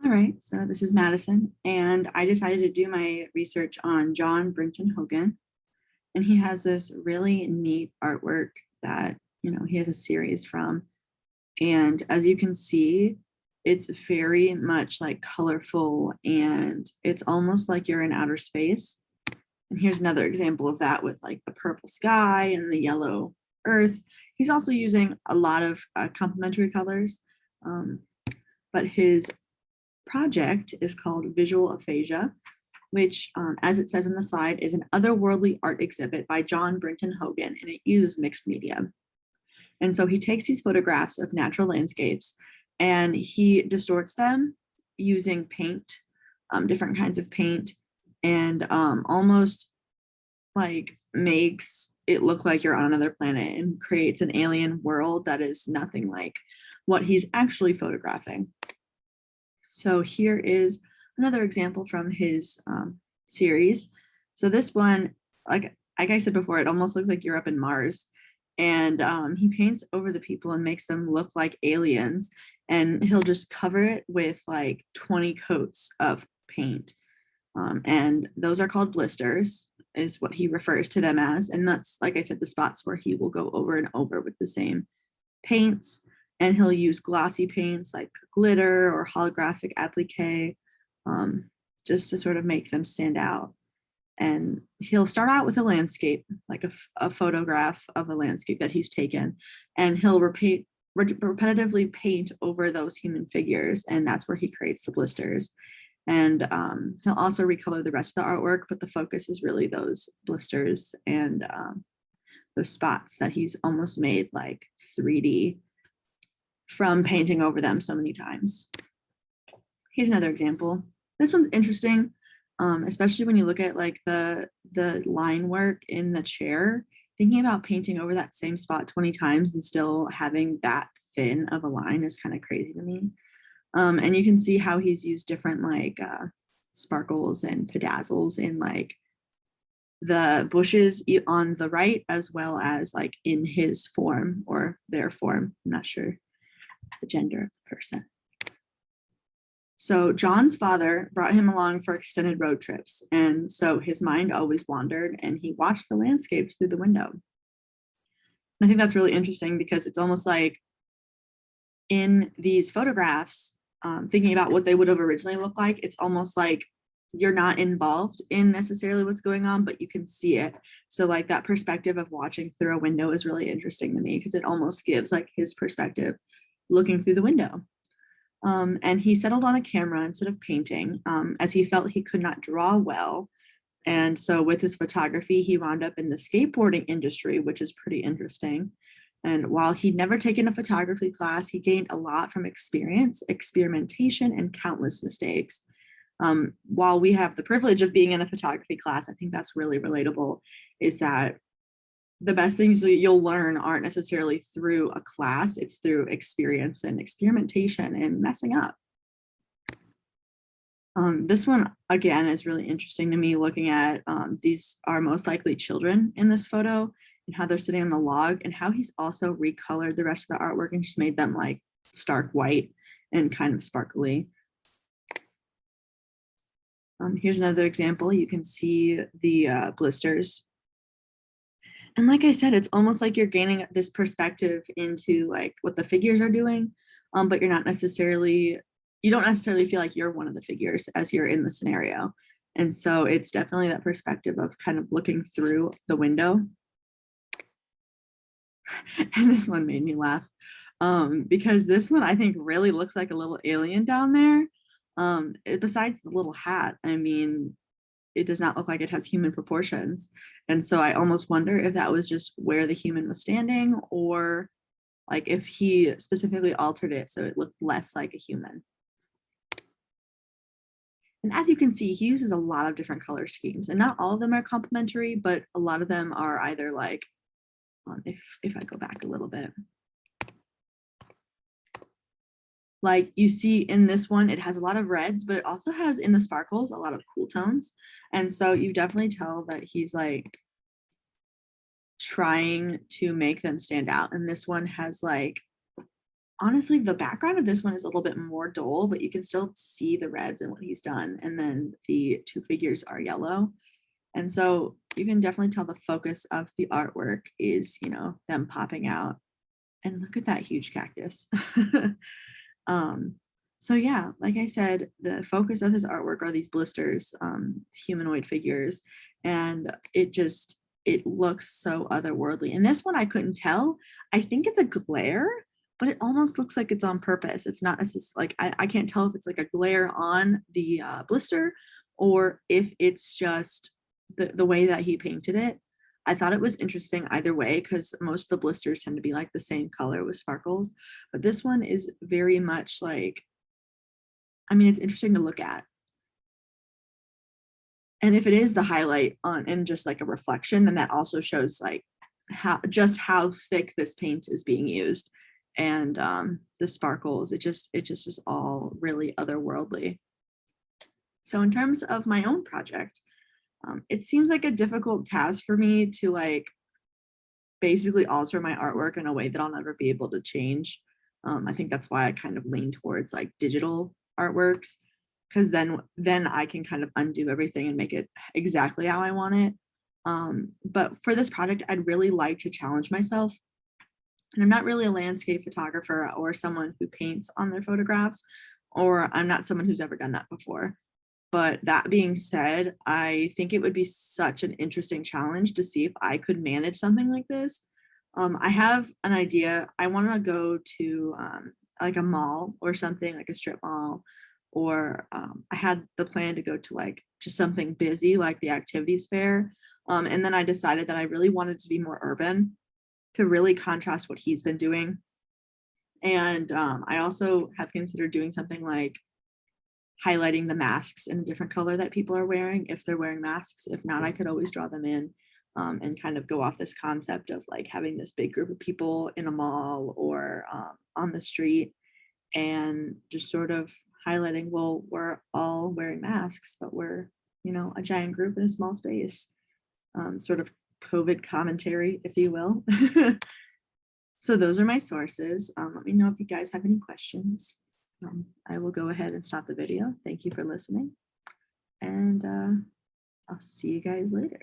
All right, so this is Madison, and I decided to do my research on John Brinton Hogan, and he has this really neat artwork that, he has a series from. And as you can see, it's very much like colorful and it's almost like you're in outer space. And here's another example of that with like the purple sky and the yellow earth. He's also using a lot of complementary colors, but his project is called Visual Aphasia, which, as it says in the slide, is an otherworldly art exhibit by John Brinton Hogan, and it uses mixed media. And so he takes these photographs of natural landscapes and he distorts them using paint, different kinds of paint, and almost like makes it look like you're on another planet and creates an alien world that is nothing like what he's actually photographing. So here is another example from his series. So this one, like I said before, it almost looks like you're up in Mars. And he paints over the people and makes them look like aliens. And he'll just cover it with like 20 coats of paint. And those are called blisters, is what he refers to them as. And that's, like I said, the spots where he will go over and over with the same paints. And he'll use glossy paints like glitter or holographic applique, just to sort of make them stand out. And he'll start out with a landscape, like a photograph of a landscape that he's taken, and he'll repetitively paint over those human figures, and that's where he creates the blisters. And he'll also recolor the rest of the artwork, but the focus is really those blisters and those spots that he's almost made like 3D from painting over them so many times. Here's another example. This one's interesting, especially when you look at like the line work in the chair. Thinking about painting over that same spot 20 times and still having that thin of a line is kind of crazy to me. And you can see how he's used different like sparkles and bedazzles in like the bushes on the right, as well as like in his form or their form. I'm not sure the gender of the person. So John's father brought him along for extended road trips. And so his mind always wandered and he watched the landscapes through the window. And I think that's really interesting because it's almost like in these photographs, thinking about what they would have originally looked like, it's almost like you're not involved in necessarily what's going on, but you can see it. So like that perspective of watching through a window is really interesting to me because it almost gives like his perspective looking through the window. And he settled on a camera instead of painting, as he felt he could not draw well. And so with his photography, he wound up in the skateboarding industry, which is pretty interesting. And while he'd never taken a photography class, he gained a lot from experience, experimentation, and countless mistakes. While we have the privilege of being in a photography class, I think that's really relatable, is that the best things you'll learn aren't necessarily through a class, it's through experience and experimentation and messing up. This one, again, is really interesting to me looking at these are most likely children in this photo and how they're sitting on the log and how he's also recolored the rest of the artwork and just made them like stark white and kind of sparkly. Here's another example. You can see the blisters. And like I said, it's almost like you're gaining this perspective into like what the figures are doing, but you don't necessarily feel like you're one of the figures as you're in the scenario. And so it's definitely that perspective of kind of looking through the window. And this one made me laugh because this one I think really looks like a little alien down there. Besides the little hat, I mean, it does not look like it has human proportions. And so I almost wonder if that was just where the human was standing or like if he specifically altered it so it looked less like a human. And as you can see, he uses a lot of different color schemes and not all of them are complementary, but a lot of them are either like, if I go back a little bit, like you see in this one, it has a lot of reds, but it also has in the sparkles a lot of cool tones. And so you definitely tell that he's like trying to make them stand out. And this one has like honestly, the background of this one is a little bit more dull, but you can still see the reds and what he's done. And then the two figures are yellow. And so you can definitely tell the focus of the artwork is, you know, them popping out. And look at that huge cactus. um, so yeah, like I said, the focus of his artwork are these blisters, humanoid figures, and it looks so otherworldly. And this one I couldn't tell. I think it's a glare, but it almost looks like it's on purpose. It's just like I can't tell if it's like a glare on the blister or if it's just the way that he painted it. I thought it was interesting either way because most of the blisters tend to be like the same color with sparkles, but this one is very much like, I mean, it's interesting to look at. And if it is the highlight on and just like a reflection, then that also shows like how thick this paint is being used. And the sparkles, it just is all really otherworldly. So in terms of my own project, it seems like a difficult task for me to like basically alter my artwork in a way that I'll never be able to change. I think that's why I kind of lean towards like digital artworks, because then I can kind of undo everything and make it exactly how I want it. But for this project, I'd really like to challenge myself. And I'm not really a landscape photographer or someone who paints on their photographs, or I'm not someone who's ever done that before. But that being said, I think it would be such an interesting challenge to see if I could manage something like this. I have an idea. I want to go to like a mall or something, like a strip mall, or I had the plan to go to like just something busy like the activities fair. And then I decided that I really wanted to be more urban to really contrast what he's been doing. And I also have considered doing something like highlighting the masks in a different color that people are wearing if they're wearing masks. If not, I could always draw them in and kind of go off this concept of like having this big group of people in a mall or on the street and just sort of highlighting, well, we're all wearing masks, but we're, you know, a giant group in a small space, sort of COVID commentary, if you will. So those are my sources. Let me know if you guys have any questions. I will go ahead and stop the video. Thank you for listening. And I'll see you guys later.